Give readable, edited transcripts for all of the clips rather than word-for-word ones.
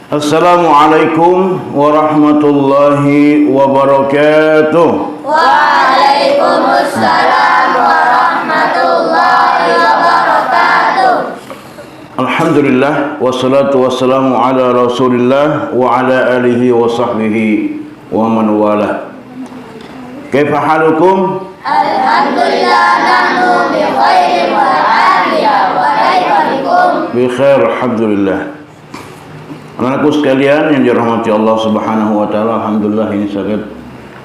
Assalamualaikum warahmatullahi wabarakatuh. Waalaikumsalam warahmatullahi wabarakatuh. Alhamdulillah wassalatu wassalamu ala Rasulillah wa ala alihi wa sahbihi wa man walah. Kaifa halukum? Alhamdulillah nahnu bi khairin wa afiyah wa kaifa bikum? Bi khair alhamdulillah. Anak-anakku sekalian yang dirahmati Allah Subhanahu wa taala, alhamdulillah ini sangat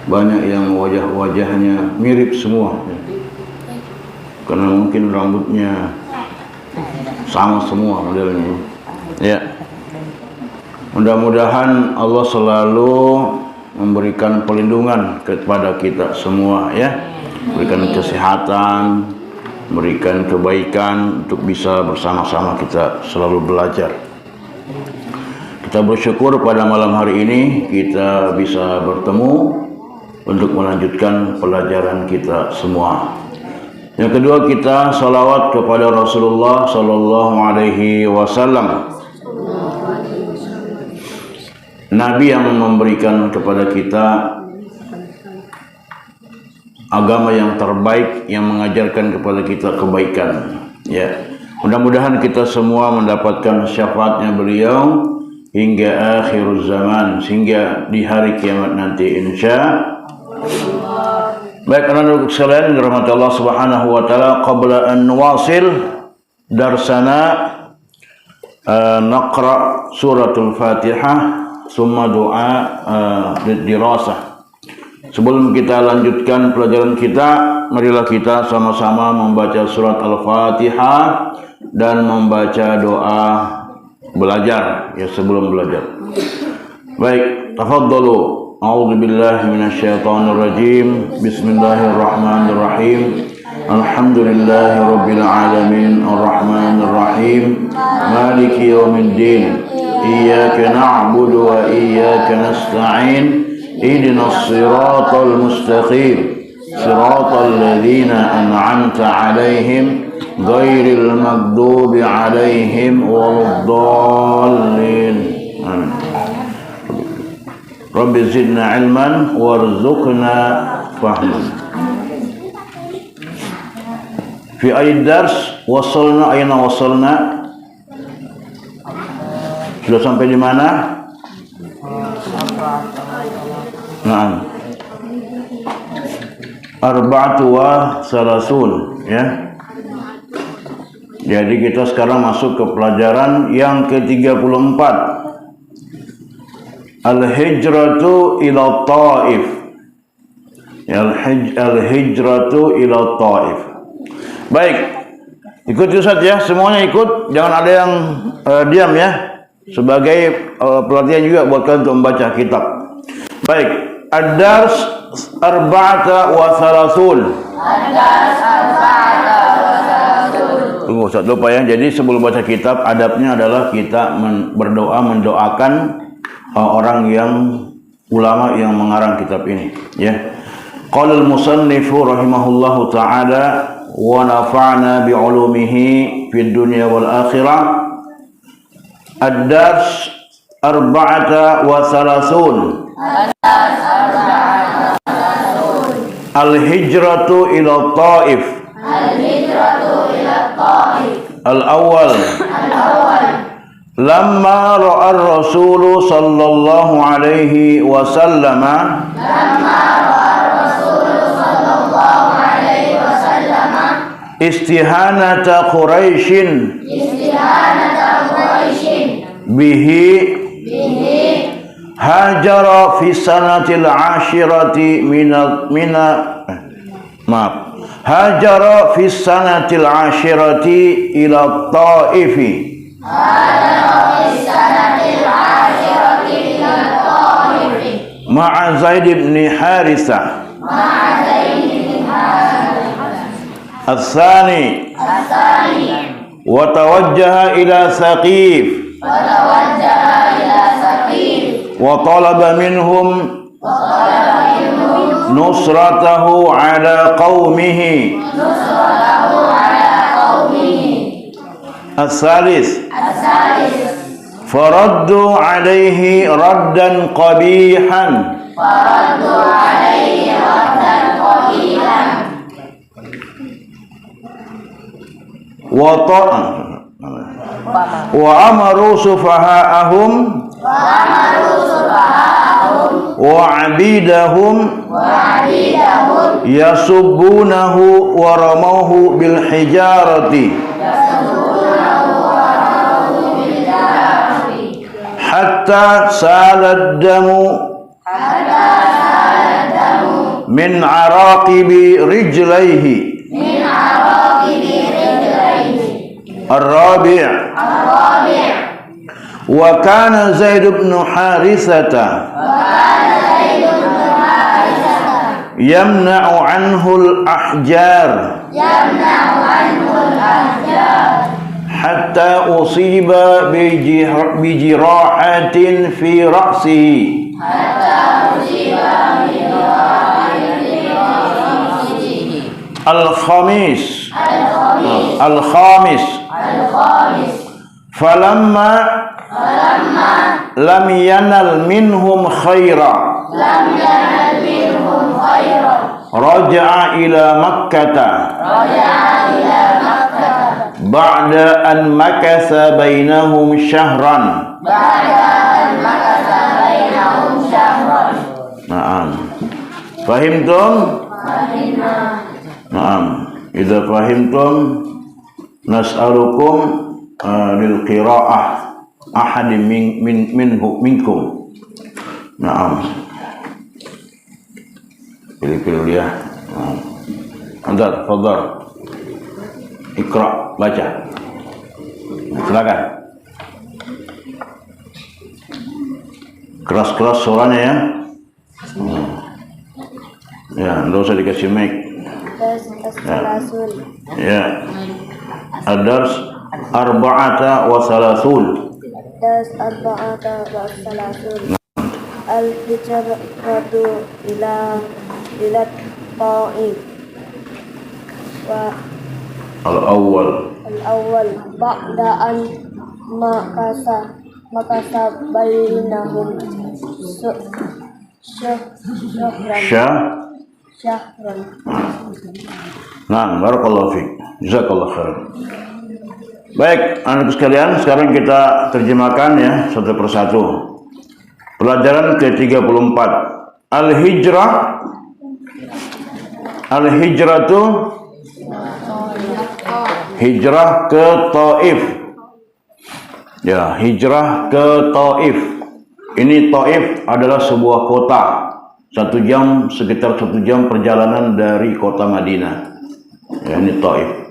banyak yang wajah-wajahnya mirip semua. Karena mungkin rambutnya sama semua modelnya. Ya. Mudah-mudahan Allah selalu memberikan perlindungan kepada kita semua ya. Berikan kesehatan, berikan kebaikan untuk bisa bersama-sama kita selalu belajar. Kita bersyukur pada malam hari ini kita bisa bertemu untuk melanjutkan pelajaran kita semua. Yang kedua, kita salawat kepada Rasulullah sallallahu alaihi wasallam. Nabi yang memberikan kepada kita agama yang terbaik, yang mengajarkan kepada kita kebaikan. Ya, mudah-mudahan kita semua mendapatkan syafaatnya beliau hingga akhir zaman, hingga di hari kiamat nanti insya Allah. Baik anak-anak sekalian dirahmati Allah Subhanahu wa taala, qabla an nuwasil darsana naqra suratul Fatihah summa doa dirasah. Sebelum kita lanjutkan pelajaran kita, marilah kita sama-sama membaca surat Al-Fatihah dan membaca doa belajar ya sebelum belajar. Baik, tafadhalu. A'udzu billahi minasyaitonir rajim. Bismillahirrahmanirrahim. Alhamdulillahirabbil alamin arrahmanir rahim maliki yaumiddin. Iyyaka na'budu wa iyyaka nasta'in. Ihdinas siratal mustaqim. Siratal ladzina an'amta 'alaihim ghairil maghdubi 'alaihim waladdallin. Amin. Rabbi zidna ilman warzuqna fahman. Fi ayat dars wasalna ayna wasalna. Sudah sampai di mana? Naam. Arba'atu wa salasun ya. Jadi kita sekarang masuk ke pelajaran yang ke-34. Al-hijratu ila Taif. Al-hijratu ila Taif. Baik. Ikuti Ustaz ya, semuanya ikut, jangan ada yang diam ya. Sebagai pelatihan juga buat kalian untuk membaca kitab. Baik, ad-dars arba'ata wa salasun. Ad-dars arba'ata wa salasun. Tunggu Ustaz, lupa ya. Jadi sebelum baca kitab, adabnya adalah kita berdoa mendoakan orang yang ulama yang mengarang kitab ini ya. Qala al-musannifu rahimahullahu ta'ala wa nafa'na bi 'ulumihi fid dunya wal akhirah. Ad-dars arba'ata wa salasun. Ad-dars arba'ata wa salasun. Al-hijratu ila Taif. Al-hijratu ila Taif. Al-awwal. Lamma ra'a ar-rasul sallallahu alaihi wasallam istihanata Quraisyin bihi hajara fi sanatil ashirati hajara fi sanatil ashirati ila Taifi. Ma'a Zaid bin Harithah. Al-thani wa tawajjaha ila Thaqif wa talaba minhum nusratahu ala qaumihi. Al-thalith faraddu alaihi raddan qabihan. faraddu alaihi raddan qabihan. Wa amaru sufaha'ahum wa abidahum yasubbunahu wa ramawhu bil hijarati hatta salad damu min araqibi rijlaihi. الرابع وكان زيد بن حارثة يمنع عنه الأحجار حتى أصيب بجراحة في رأسه. الخامس فلما لم ينل منهم خيرا رجع إلى مكة بعد أن مكث بينهم شهرا. نعم فهمتم؟ نعم إذا فهمتم nas'alukum lil qira'ah ahadin minkum. Naam. Pilih dia. Anda, fadhal. Iqra, baca. Silakan. Keras-keras suaranya ya. Ya, enggak usah dikasih mic. Ya. Ad-dars arba'ata wa salasun. Al-hijratu ila ta'if wa al-awwal ba'da an makasa bainahum syahran. Nah, barakallahu fiik. Jazakallahu khairan. Baik, anak sekalian, sekarang kita terjemahkan ya satu persatu. Pelajaran ke-34. Al-hijratu hijrah ke Taif. Ya, hijrah ke Taif. Ini Taif adalah sebuah kota. Sekitar 1 jam perjalanan dari kota Madinah. Ya, ini Taif.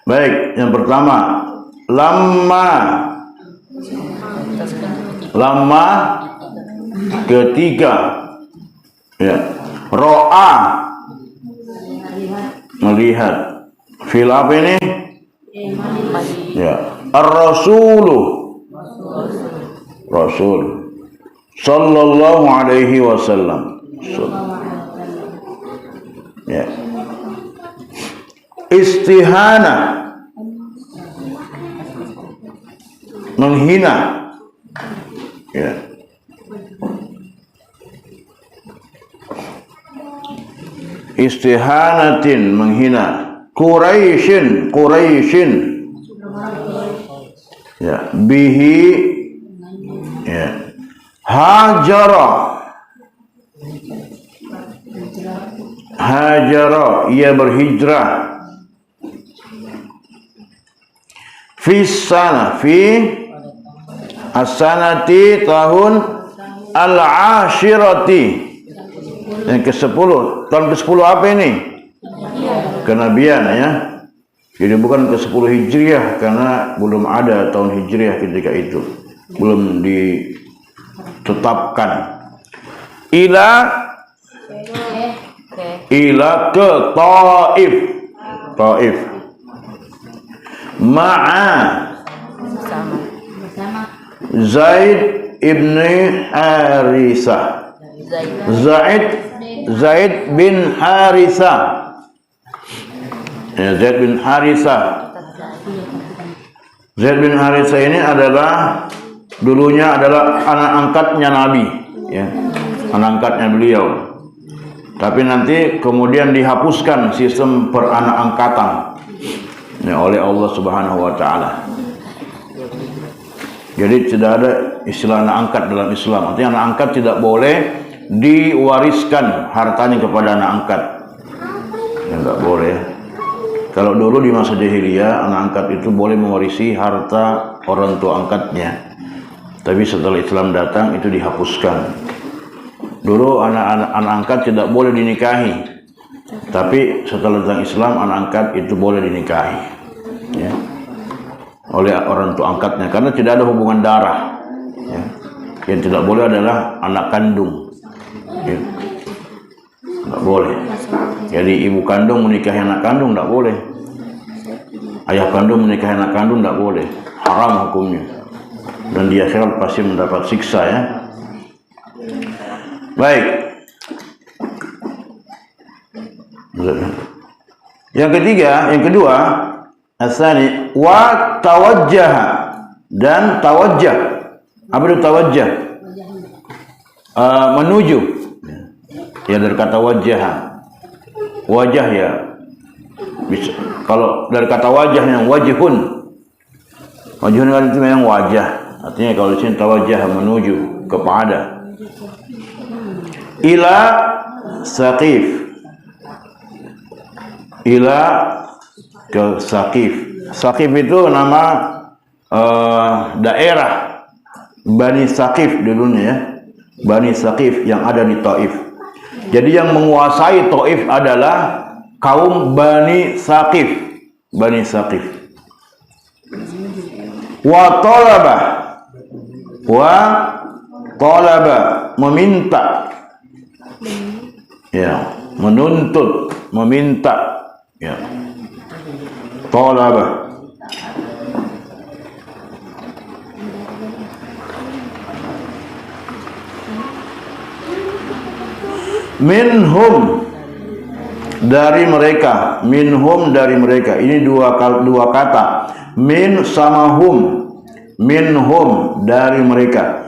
Baik, yang pertama, lama ketiga. Ya, ro'a melihat. Fil apa ini? Ya, ar-rasulu rasul sallallahu alaihi wasallam. Ya. Istihana menghina. Ya. Istihanatin menghina. Quraisyin ya, bihi ya. Hajara ia berhijrah. Fi as-sanati tahun al-ashirati. Yang ke-10. Tahun ke-10 apa ini? Kenabian ya. Jadi bukan ke-10 Hijriah karena belum ada tahun Hijriah ketika itu. Belum ditetapkan. Ila ke Taif. Ma'a Zaid ibn Harithah. Zaid bin Harithah. Ya, Zaid bin Harithah. Zaid bin Harithah ini adalah dulunya adalah anak angkatnya Nabi, ya, anak angkatnya beliau. Tapi nanti kemudian dihapuskan sistem peranak angkatan ya, oleh Allah Subhanahu wa taala. Jadi tidak ada istilah anak angkat dalam Islam. Artinya anak angkat tidak boleh diwariskan hartanya kepada anak angkat. Ya, tidak boleh. Kalau dulu di masa jahiliyah anak angkat itu boleh mewarisi harta orang tua angkatnya. Tapi setelah Islam datang itu dihapuskan. Dulu anak angkat tidak boleh dinikahi. Tapi setelah datang Islam anak angkat itu boleh dinikahi. Ya. Oleh orang tua angkatnya karena tidak ada hubungan darah. Ya. Yang tidak boleh adalah anak kandung. Ya. Tidak boleh. Jadi ibu kandung menikahi anak kandung tidak boleh. Ayah kandung menikahi anak kandung tidak boleh. Haram hukumnya. Dan di akhirat pasti mendapat siksa ya. Baik. Yang kedua, asani wa tawajjah dan tawajjah. Apa itu tawajjah? Menuju. Ya dari kata wajah. Wajah ya. Bisa. Kalau dari kata wajah yang wajhun. Wajhun kan itu memang wajah. Artinya kalau di sini tawajjah menuju kepada ila Saqif. Ila ke Saqif. Saqif itu nama daerah Bani Saqif dulunya ya. Bani Saqif yang ada di Taif. Jadi yang menguasai Taif adalah kaum Bani Saqif. Bani Saqif. Wa talaba meminta. Ya, menuntut, meminta. Ya. Talaba. Minhum dari mereka, minhum dari mereka. Ini dua kata. Min sama hum. Minhum dari mereka.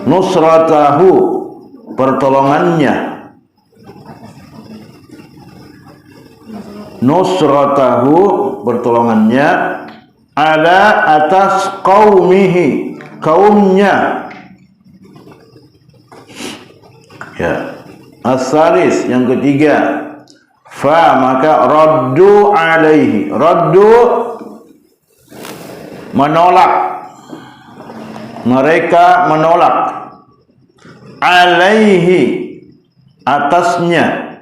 Nusratahu pertolongannya. Nusratahu pertolongannya ala atas qaumihi kaumnya. Ya. As-salis yang ketiga. Fa maka raddu alaihi. Raddu menolak. Mereka menolak. Alaihi atasnya.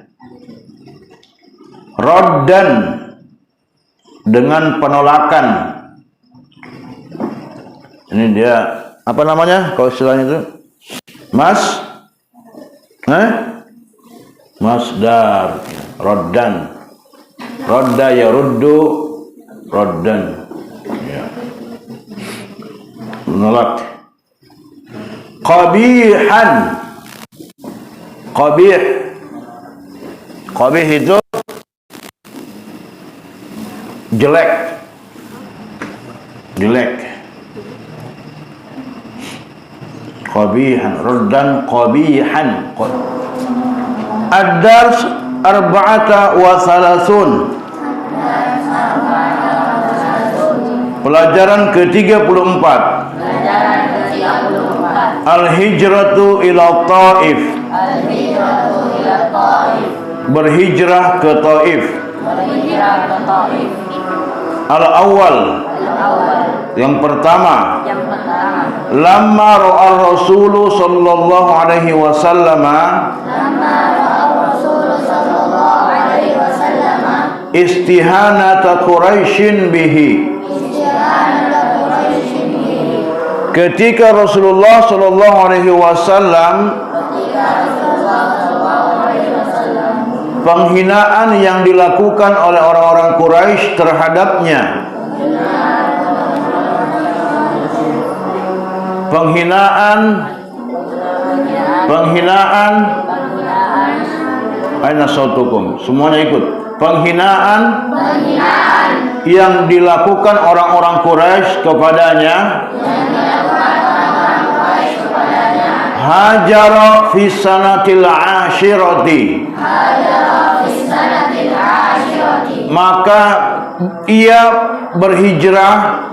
Raddan dengan penolakan. Ini dia apa namanya kalau istilahnya itu? Masdar. Raddan. Radda yaruddu raddan. Ya. Menolak. Qabihan. Qabih. Qabih itu jelek. Jelek. Qabihan. Raddan qabihan. Ad-dars arba'ata wa salasun. Pelajaran ke-34. Al-hijratu ila Taif. Berhijrah ke Taif. Al-awwal. Yang pertama. Lamma ra'a Rasul sallallahu alaihi wasallam istihanata Quraisyin bihi. Ketika Rasulullah sallallahu alaihi wasallam penghinaan yang dilakukan oleh orang-orang Quraisy terhadapnya. Penghinaan aina sautukum, semuanya ikut. Penghinaan yang dilakukan orang-orang Quraisy kepadanya, hajara fi sanatil ashirati, maka ia berhijrah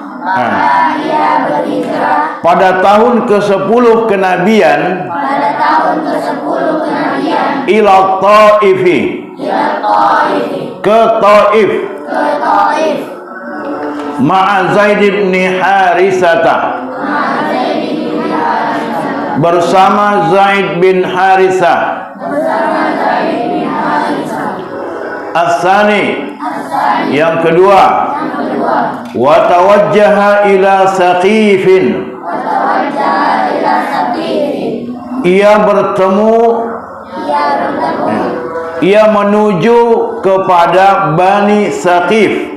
pada tahun ke-10 kenabian ila Taifi, ke Taif, ma'a Zaid bin Harisata, bersama Zaid bin Harisah. As-sani, yang kedua, wa tawajjaha ila Saqifin, ia menuju kepada Bani Saqif.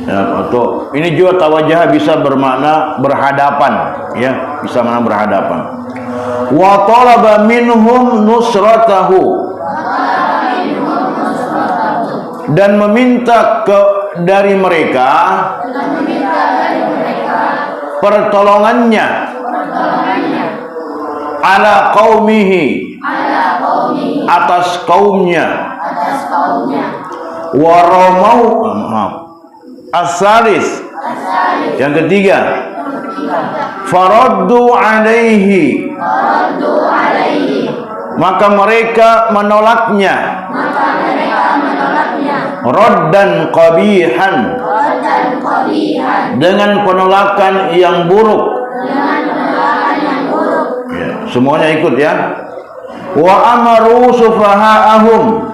Ya, atau ini juga tawajjah bisa bermakna berhadapan, ya, bisa makna berhadapan. Wa talaba minhum nusratahu, dan meminta dari mereka pertolongannya ala qaumihi, atas kaumnya. Waramau, as-salis, yang ketiga, faraddu alaihi, maka mereka menolaknya, raddan qabihan, dengan penolakan yang buruk. Ya, semuanya ikut ya. Wa amaru sufaha'ahum,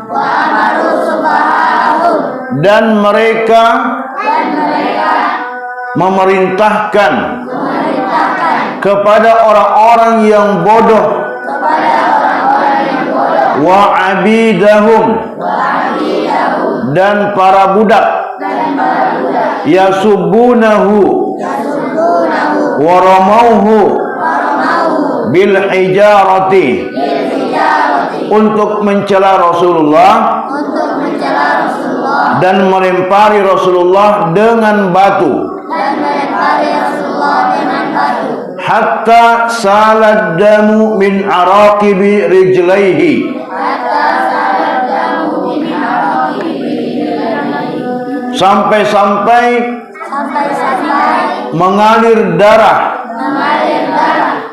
dan mereka memerintahkan kepada orang-orang yang bodoh, wa abidahum, dan para budak, yasubunahu wa ramauhu bil hijarati, untuk mencela Rasulullah dan melempari Rasulullah dengan batu, hatta salad damu min araqibi rijlaihi, sampai-sampai mengalir darah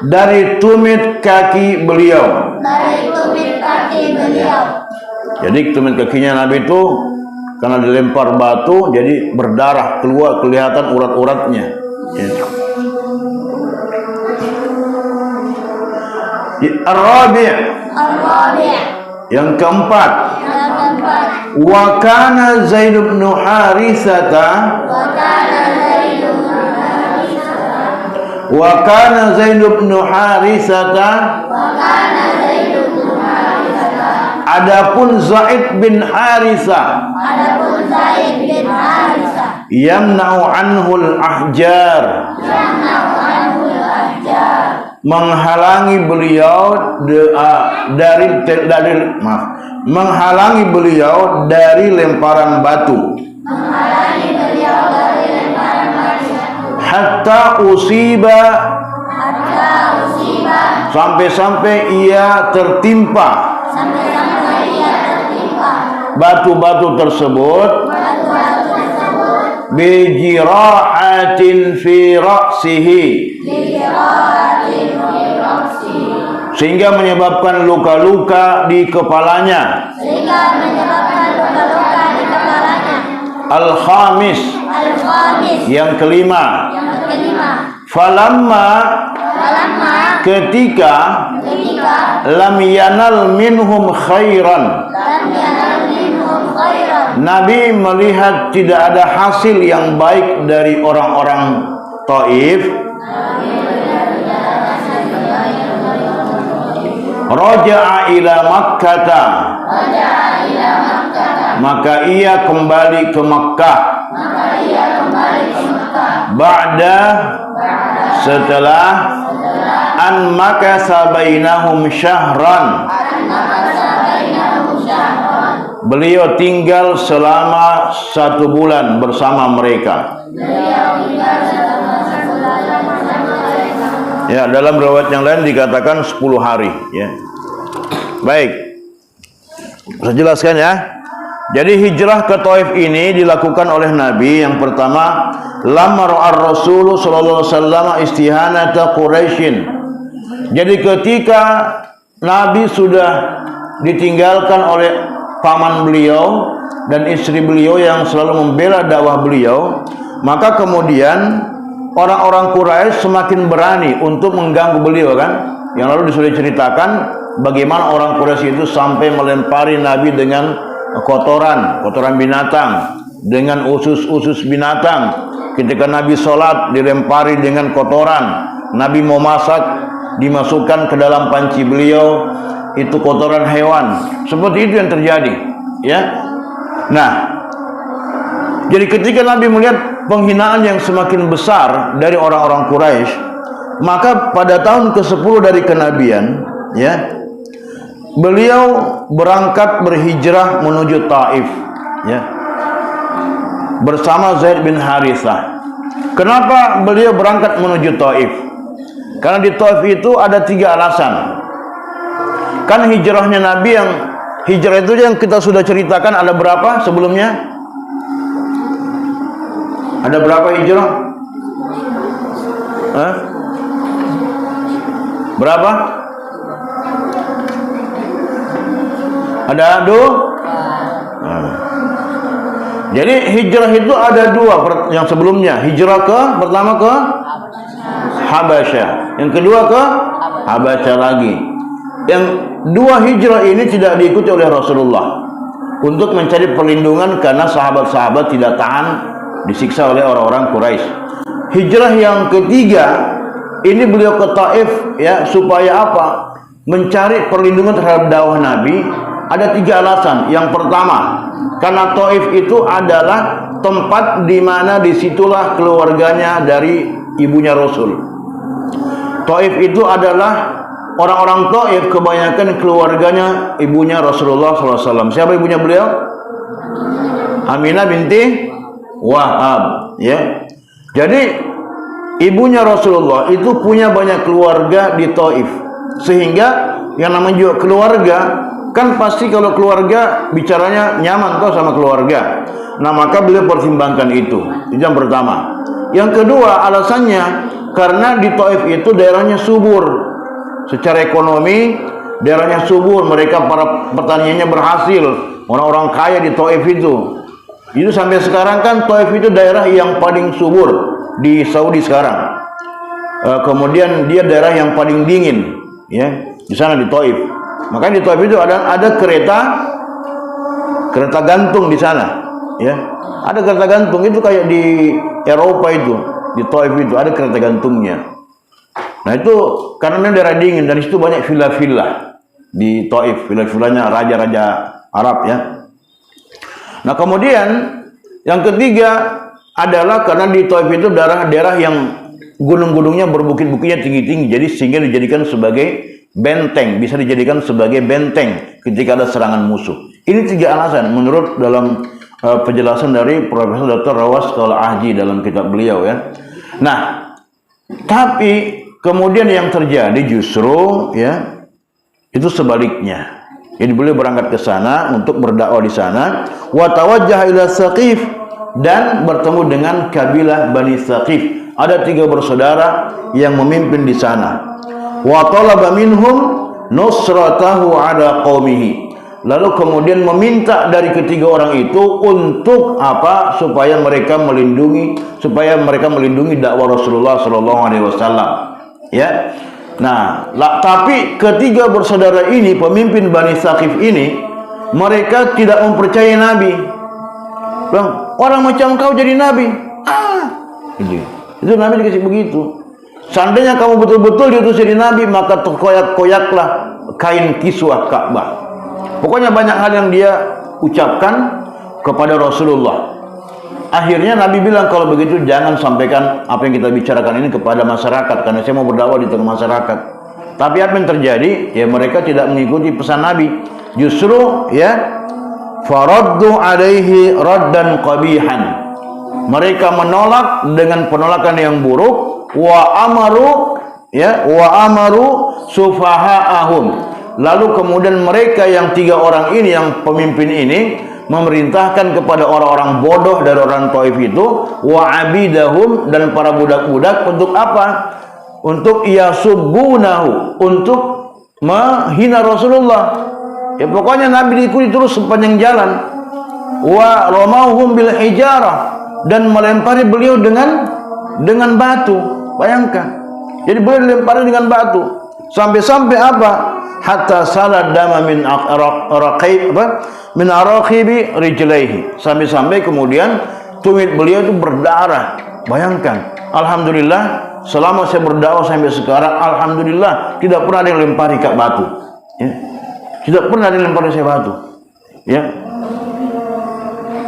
dari tumit kaki beliau. Jadi tumit kakinya Nabi itu karena dilempar batu, jadi berdarah, keluar, kelihatan urat-uratnya. Ya. Ar-rabi', yang keempat, wa kana Zaid bin Harisata, wa kana Zaid bin Harisata, adapun Zaid bin Harisah, yamna'u anhul ahjar, menghalangi beliau menghalangi beliau dari lemparan batu, hatta usiba, sampai-sampai ia tertimpa batu-batu tersebut, bijirahatin fi ra'sihi, sehingga menyebabkan luka-luka di kepalanya. Al-khamis, yang kelima, falamma, ketika lam yanal minhum khairan, Nabi melihat tidak ada hasil yang baik dari orang-orang Taif, raja'a ila Makkah, maka ia kembali ke Makkah, ba'da, setelah, an makasa bainahum syahran, Beliau tinggal selama 1 bulan bersama mereka. Ya, dalam riwayat yang lain dikatakan 10 hari. Ya, baik. Saya jelaskan ya. Jadi hijrah ke Taif ini dilakukan oleh Nabi. Yang pertama, lamma ar-Rasul sallallahu alaihi wasallam istihanata Quraisyin. Jadi ketika Nabi sudah ditinggalkan oleh paman beliau dan istri beliau yang selalu membela dakwah beliau, maka kemudian orang-orang Quraisy semakin berani untuk mengganggu beliau kan. Yang lalu sudah diceritakan bagaimana orang Quraisy itu sampai melempari Nabi dengan kotoran binatang, dengan usus binatang. Ketika Nabi sholat dilempari dengan kotoran. Nabi mau masak dimasukkan ke dalam panci beliau itu kotoran hewan. Seperti itu yang terjadi, ya. Nah, jadi ketika Nabi melihat penghinaan yang semakin besar dari orang-orang Quraisy, maka pada tahun ke-10 dari kenabian, ya, beliau berangkat berhijrah menuju Taif, ya, bersama Zaid bin Harithah. Kenapa beliau berangkat menuju Taif? Karena di Taif itu ada 3 alasan. Kan hijrahnya Nabi, yang hijrah itu yang kita sudah ceritakan ada berapa sebelumnya? Ada berapa hijrah? Hah? Berapa? Ada 2? Jadi hijrah itu ada 2 yang sebelumnya. Hijrah pertama ke Habasyah, yang kedua ke Habasyah lagi. Yang 2 hijrah ini tidak diikuti oleh Rasulullah untuk mencari perlindungan karena sahabat-sahabat tidak tahan disiksa oleh orang-orang Quraisy. Hijrah yang ketiga ini beliau ke Taif, ya, supaya apa? Mencari perlindungan terhadap dakwah Nabi. Ada 3 alasan. Yang pertama, karena Taif itu adalah tempat di mana disitulah keluarganya dari ibunya Rasul. Taif itu adalah orang-orang Taif kebanyakan keluarganya ibunya Rasulullah SAW. Siapa ibunya beliau? Aminah binti Wahab, ya. Jadi ibunya Rasulullah itu punya banyak keluarga di Taif, sehingga yang namanya juga keluarga kan pasti kalau keluarga bicaranya nyaman kok sama keluarga. Nah, maka beliau pertimbangkan itu. Itu yang pertama. Yang kedua alasannya karena di Taif itu daerahnya subur. Secara ekonomi daerahnya subur, mereka para petaniannya berhasil. Orang-orang kaya di Taif itu. Itu sampai sekarang kan Taif itu daerah yang paling subur di Saudi sekarang. Kemudian dia daerah yang paling dingin, ya, di sana di Taif. Makanya di Taif itu ada kereta gantung di sana, ya. Ada kereta gantung itu kayak di Eropa itu, di Taif itu ada kereta gantungnya. Nah, itu karena daerah dingin dan di situ banyak villa-villa di Taif, villa-villanya raja-raja Arab, ya. Nah, kemudian yang ketiga adalah karena di Taif itu daerah yang gunung-gunungnya berbukit-bukitnya tinggi-tinggi, jadi sehingga dijadikan sebagai benteng, bisa dijadikan sebagai benteng ketika ada serangan musuh. Ini 3 alasan menurut dalam penjelasan dari Profesor Dr. Rawas Qala-Ahji dalam kitab beliau, ya. Nah, tapi kemudian yang terjadi justru, ya, itu sebaliknya. Jadi beliau berangkat ke sana untuk berdakwah di sana, wa tawajjaha ila Saqif, dan bertemu dengan kabilah Bani Saqif. Ada 3 bersaudara yang memimpin di sana. Wa talaba minhum nusratahu ala qaumihi. Lalu kemudian meminta dari ketiga orang itu untuk apa? Supaya mereka melindungi dakwah Rasulullah sallallahu alaihi wasallam, ya. Nah, tapi ketiga bersaudara ini, pemimpin Bani Saqif ini, mereka tidak mempercayai Nabi. Bang, orang macam kau jadi Nabi? Itu Nabi dikasih begitu. Seandainya kamu betul-betul diutus jadi Nabi, maka terkoyak-koyaklah kain kiswah Ka'bah. Pokoknya banyak hal yang dia ucapkan kepada Rasulullah. Akhirnya Nabi bilang, kalau begitu jangan sampaikan apa yang kita bicarakan ini kepada masyarakat, karena saya mau berdakwah di tengah masyarakat. Tapi apa yang terjadi? Ya, mereka tidak mengikuti pesan Nabi. Justru, ya, faraddu alaihi raddan qabihan. Mereka menolak dengan penolakan yang buruk. Wa amaru sufaha'ahum. Lalu kemudian mereka yang 3 orang ini, yang pemimpin ini, memerintahkan kepada orang-orang bodoh dari orang Taif itu, wa abidahum, dan para budak-budak, untuk apa? Untuk yasubbunahu, untuk menghina Rasulullah. Ya pokoknya Nabi diikuti terus sepanjang jalan. Wa ramauhum bil hijarah, dan melempari beliau dengan batu. Bayangkan. Jadi beliau dilempari dengan batu. Sampai-sampai apa? Hatta salad dama min araqibi rijlaihi. Sampai-sampai kemudian tumit beliau itu berdarah. Bayangkan. Alhamdulillah, selama saya berdakwah sampai sekarang, alhamdulillah tidak pernah ada yang lempari kak batu. Ya. Tidak pernah ada yang lempari saya batu. Ya.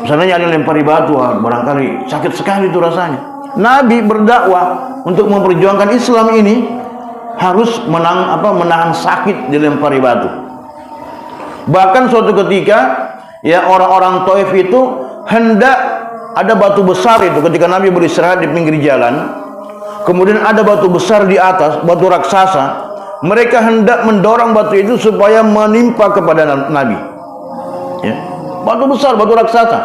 Seandainya ada yang lempari batu, barangkali sakit sekali itu rasanya. Nabi berdakwah untuk memperjuangkan Islam ini harus menahan sakit dilempari batu. Bahkan suatu ketika, ya, orang-orang Taif itu hendak, ada batu besar itu ketika Nabi beristirahat di pinggir jalan. Kemudian ada batu besar di atas, batu raksasa. Mereka hendak mendorong batu itu supaya menimpa kepada Nabi. Ya. Batu besar, batu raksasa.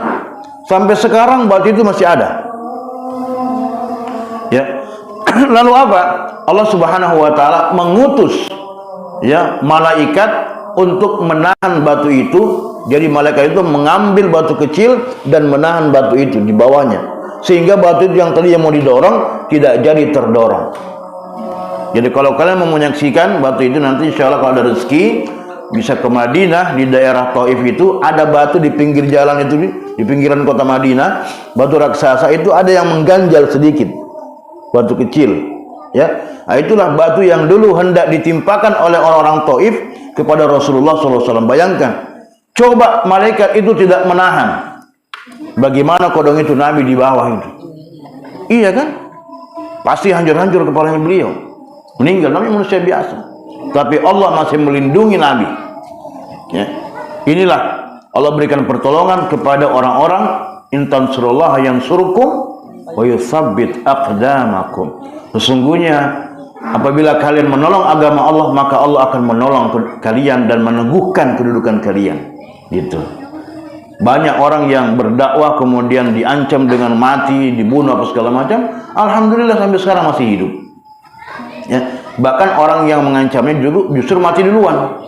Sampai sekarang batu itu masih ada. Ya. Lalu apa? Allah Subhanahu wa taala mengutus, ya, malaikat untuk menahan batu itu. Jadi malaikat itu mengambil batu kecil dan menahan batu itu di bawahnya, sehingga batu itu yang tadi yang mau didorong tidak jadi terdorong. Jadi kalau kalian mau menyaksikan batu itu, nanti insya Allah kalau ada rezeki bisa ke Madinah, di daerah Taif itu ada batu di pinggir jalan itu, di pinggiran kota Madinah, batu raksasa itu ada yang mengganjal sedikit, batu kecil, ya. Nah, itulah batu yang dulu hendak ditimpakan oleh orang-orang Taif kepada Rasulullah SAW. Bayangkan, coba malaikat itu tidak menahan, bagaimana kodong itu Nabi di bawah itu? Iya kan? Pasti hancur-hancur kepalanya beliau, meninggal. Nabi manusia biasa, tapi Allah masih melindungi Nabi. Ya. Inilah Allah berikan pertolongan kepada orang-orang, in tansurullaha yansurkum wa yutsabbit aqdamakum. Sesungguhnya apabila kalian menolong agama Allah, maka Allah akan menolong kalian dan meneguhkan kedudukan kalian. Gitu. Banyak orang yang berdakwah kemudian diancam dengan mati, dibunuh apa segala macam. Alhamdulillah sampai sekarang masih hidup. Ya. Bahkan orang yang mengancamnya justru mati duluan.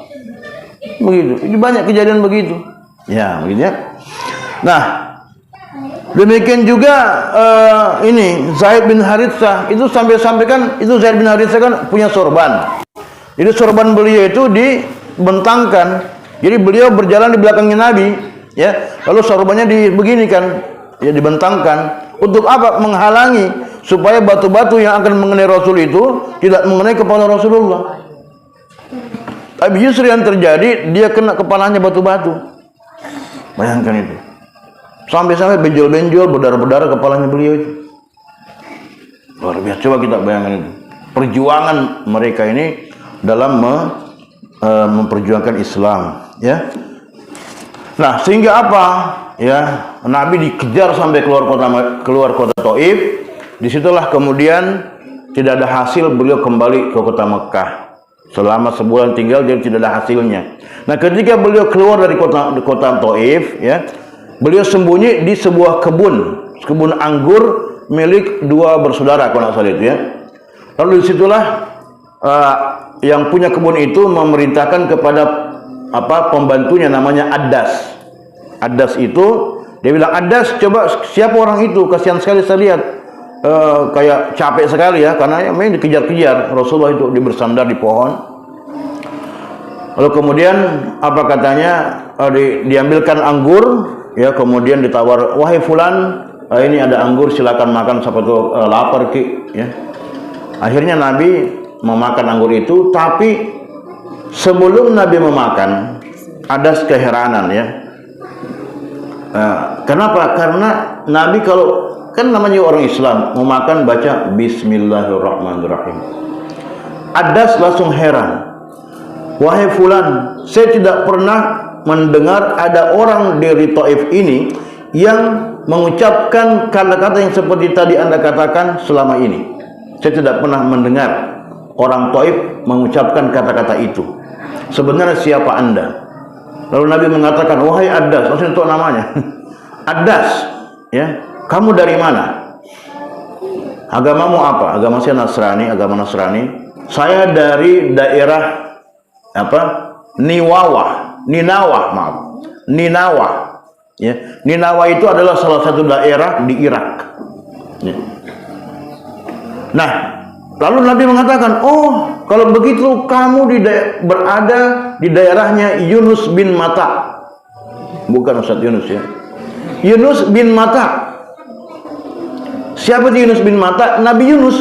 Begitu. Ini banyak kejadian begitu. Ya, begitu ya. Nah, demikian juga ini Zaid bin Haritsah itu sampai-sampaikan, itu Zaid bin Haritsah kan punya sorban. Jadi sorban beliau itu dibentangkan. Jadi beliau berjalan di belakangnya Nabi, ya. Lalu sorbannya dibeginikan, ya, dibentangkan. Untuk apa? Menghalangi supaya batu-batu yang akan mengenai Rasul itu tidak mengenai kepala Rasulullah. Tapi justru yang terjadi, dia kena kepalanya batu-batu. Bayangkan itu. Sampai-sampai benjol-benjol, berdarah-berdarah kepalanya beliau itu. Luar biasa. Coba kita bayangkan itu. Perjuangan mereka ini dalam memperjuangkan Islam, ya. Nah, sehingga apa? Ya, Nabi dikejar sampai keluar kota Taif. Disitulah kemudian tidak ada hasil, beliau kembali ke kota Mekah. Selama sebulan tinggal, dia tidak ada hasilnya. Nah, ketika beliau keluar dari kota Taif, ya, beliau sembunyi di sebuah kebun anggur milik 2 bersaudara, kalau tidak salah itu, ya. Lalu disitulah yang punya kebun itu memerintahkan kepada pembantunya namanya Addas. Addas itu dia bilang, Addas, coba siapa orang itu? Kasihan sekali saya lihat, kayak capek sekali ya, karena memang dikejar-kejar. Rasulullah itu bersandar di pohon. Lalu kemudian apa katanya? Diambilkan anggur, ya, kemudian ditawar, wahai fulan, ini ada anggur, silakan makan, siapa tuh lapar ki, ya. Akhirnya Nabi memakan anggur itu, tapi sebelum Nabi memakan ada keheranan, ya. Kenapa? Karena Nabi kalau kan namanya orang Islam mau makan baca Bismillahirrahmanirrahim. Addas langsung heran, wahai fulan, saya tidak pernah mendengar ada orang dari Taif ini yang mengucapkan kata-kata yang seperti tadi Anda katakan selama ini. Saya tidak pernah mendengar orang Taif mengucapkan kata-kata itu. Sebenarnya siapa Anda? Lalu Nabi mengatakan, wahai Addas, maksudnya itu namanya. Addas, ya, kamu dari mana? Agamamu apa? Agama saya Nasrani, agama Nasrani. Saya dari daerah apa? Ninawa, maaf. Ninawa. Ya. Ninawa itu adalah salah satu daerah di Irak. Ya. Nah, lalu Nabi mengatakan, oh, kalau begitu kamu berada di daerahnya Yunus bin Matta. Bukan Ustaz Yunus, ya. Yunus bin Matta. Siapa itu Yunus bin Matta? Nabi Yunus.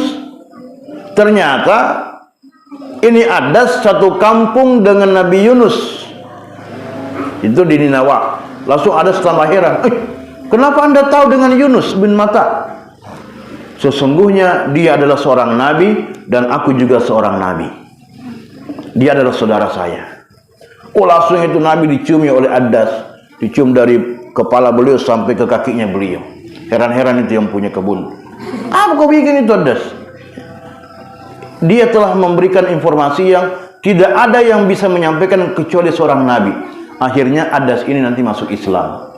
Ternyata ini ada satu kampung dengan Nabi Yunus. Itu di Ninawa. Langsung ada setelah heran. Kenapa Anda tahu dengan Yunus bin Matta? Sesungguhnya dia adalah seorang nabi dan aku juga seorang nabi. Dia adalah saudara saya. Oh, langsung itu Nabi diciumi oleh Addas. Dicium dari kepala beliau sampai ke kakinya beliau. Heran-heran itu yang punya kebun. Apa kau bikin itu, Addas? Dia telah memberikan informasi yang tidak ada yang bisa menyampaikan kecuali seorang nabi. Akhirnya Addas ini nanti masuk Islam.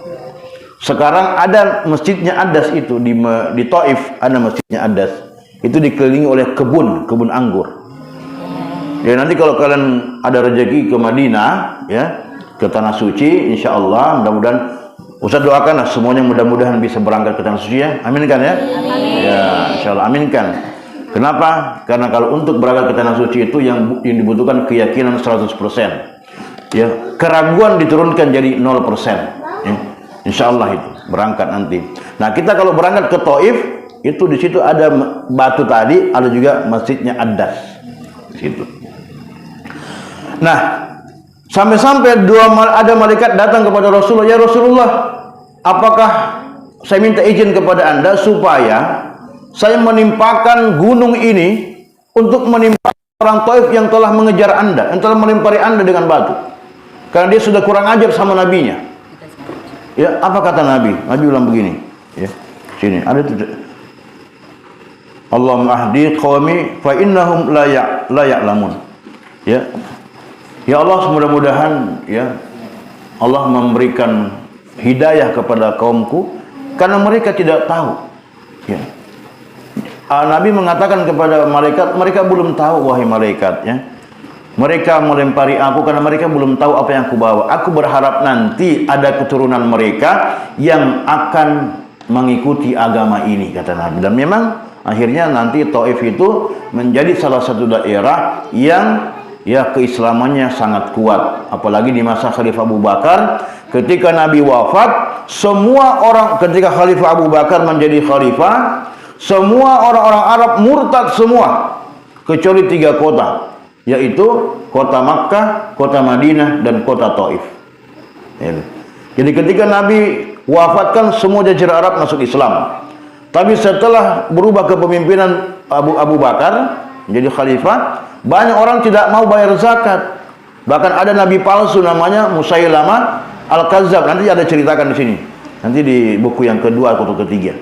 Sekarang ada masjidnya Addas itu di Taif, ada masjidnya Addas. Itu dikelilingi oleh kebun anggur. Ya, nanti kalau kalian ada rezeki ke Madinah, ya, ke tanah suci, insya Allah, mudah-mudahan Ustaz doakanlah semuanya mudah-mudahan bisa berangkat ke tanah suci, ya. Aminkan, ya. Amin. Ya, insya Allah aminkan. Kenapa? Karena kalau untuk berangkat ke tanah suci itu yang dibutuhkan keyakinan 100%. Ya, keraguan diturunkan jadi 0%. Ya. Insya Allah itu berangkat nanti. Nah, kita kalau berangkat ke Taif itu di situ ada batu tadi, ada juga masjidnya Addas di situ. Nah, sampai-sampai ada malaikat datang kepada Rasulullah, ya Rasulullah, apakah saya minta izin kepada Anda supaya saya menimpakan gunung ini untuk menimpa orang Taif yang telah mengejar Anda, yang telah melempari Anda dengan batu, karena dia sudah kurang ajar sama nabinya. Ya, apa kata Nabi? Nabi bilang begini, ya. Sini ada itu. Allahumma ahdi qaumi fa innahum la ya'lamun. Ya. Ya Allah, mudah-mudahan ya Allah memberikan hidayah kepada kaumku karena mereka tidak tahu. Ya. Nabi mengatakan kepada malaikat, mereka belum tahu wahai malaikat, ya. Mereka melempari aku karena mereka belum tahu apa yang aku bawa. Aku berharap nanti ada keturunan mereka yang akan mengikuti agama ini, kata Nabi. Dan memang akhirnya nanti Taif itu menjadi salah satu daerah yang ya keislamannya sangat kuat. Apalagi di masa Khalifah Abu Bakar, ketika Nabi wafat, semua orang, ketika Khalifah Abu Bakar menjadi khalifah, semua orang-orang Arab murtad semua kecuali 3 kota, yaitu kota Makkah, kota Madinah, dan kota Taif. Jadi ketika Nabi wafatkan, semua jazirah Arab masuk Islam. Tapi setelah berubah kepemimpinan Abu Bakar menjadi khalifah, banyak orang tidak mau bayar zakat. Bahkan ada nabi palsu namanya Musailamah Al-Kazzab. Nanti ada ceritakan di sini. Nanti di buku yang kedua atau ketiga.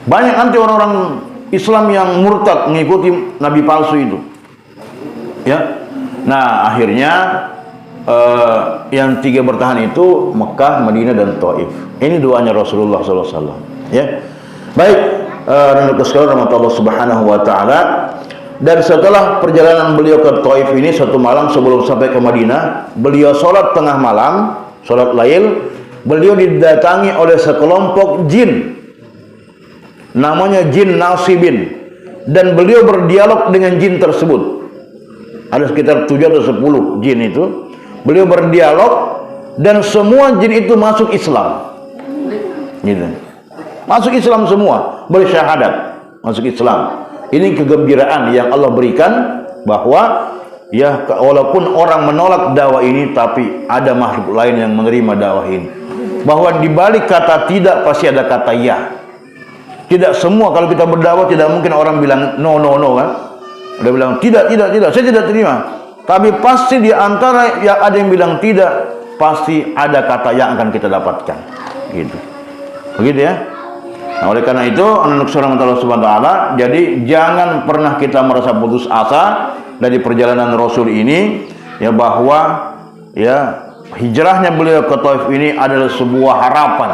Banyak nanti orang-orang Islam yang murtad mengikuti nabi palsu itu. Ya. Nah, akhirnya yang 3 bertahan itu Mekah, Madinah, dan Taif. Ini doanya Rasulullah SAW. Ya. Baik, dan sekalian rahmatullah Subhanahu wa taala. Dan setelah perjalanan beliau ke Taif ini, satu malam sebelum sampai ke Madinah, beliau sholat tengah malam, sholat lail. Beliau didatangi oleh sekelompok jin, namanya jin Nasibin, dan beliau berdialog dengan jin tersebut. Ada sekitar 7 atau 10 jin itu. Beliau berdialog dan semua jin itu masuk Islam. Gitu. Masuk Islam semua, bersyahadat masuk Islam. Ini kegembiraan yang Allah berikan, bahwa ya walaupun orang menolak dakwah ini, tapi ada makhluk lain yang menerima dakwah ini. Bahwa di balik kata tidak pasti ada kata ya. Tidak semua, kalau kita berdakwah tidak mungkin orang bilang no kan. Dia bilang tidak, saya tidak terima. Tapi pasti di antara yang ada yang bilang tidak, pasti ada kata yang akan kita dapatkan. Gitu. Begitu ya. Nah, oleh karena itu, anak Allah Subhanahu wa taala, jadi jangan pernah kita merasa putus asa dari perjalanan Rasul ini, ya, bahwa ya hijrahnya beliau ke Taif ini adalah sebuah harapan.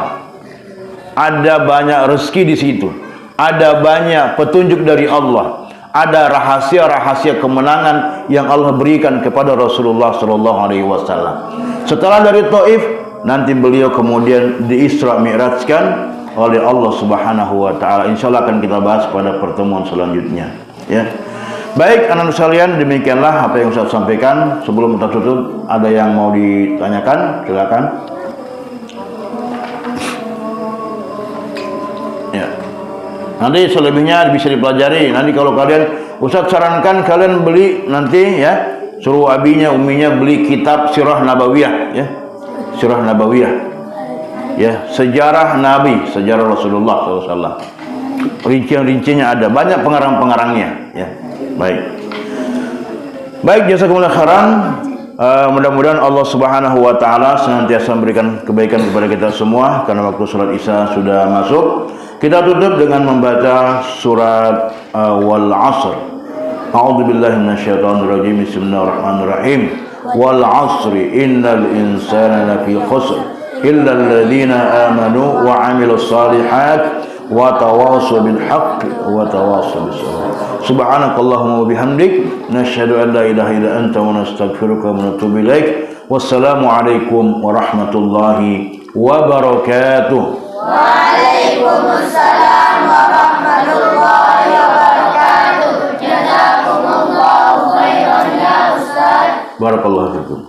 Ada banyak rezeki di situ. Ada banyak petunjuk dari Allah. Ada rahasia-rahasia kemenangan yang Allah berikan kepada Rasulullah sallallahu alaihi wasallam. Setelah dari Taif, nanti beliau kemudian di Isra Mi'rajkan oleh Allah Subhanahu wa taala. Insyaallah akan kita bahas pada pertemuan selanjutnya, ya. Baik, anak-anak sekalian, demikianlah apa yang saya sampaikan. Sebelum kita tutup, ada yang mau ditanyakan? Silakan. Ya. Nanti selebihnya bisa dipelajari. Nanti kalau kalian, Ustaz sarankan kalian beli nanti, ya, suruh abinya, uminya beli kitab Sirah Nabawiyah, ya. Sirah Nabawiyah. Ya, sejarah Nabi, sejarah Rasulullah SAW. Rincian-rinciannya ada, banyak pengarang-pengarangnya. Ya, baik, jazakumullah khairan. Mudah-mudahan Allah Subhanahu wa taala senantiasa memberikan kebaikan kepada kita semua. Karena waktu surat Isya sudah masuk, kita tutup dengan membaca surat Wal 'Asr. A'udzu billahi minasyaitonir rajim. Bismillahirrahmanirrahim. Wal 'asri innal insana lafi khusr illa alladhina amanu wa 'amilus shalihat wa tawassaw bil haqqi wa tawassaw bis sabr. Subhanakallahumma wa bihamdik nasyhadu an la ilaha illa anta wa nastaghfiruka wa natubu ilaik. Wassalamu alaikum warahmatullahi wabarakatuh. Waalaikumsalam warahmatullahi wabarakatuh. Jazakumullahu khairan ya Ustaz. Barakallahu fiik.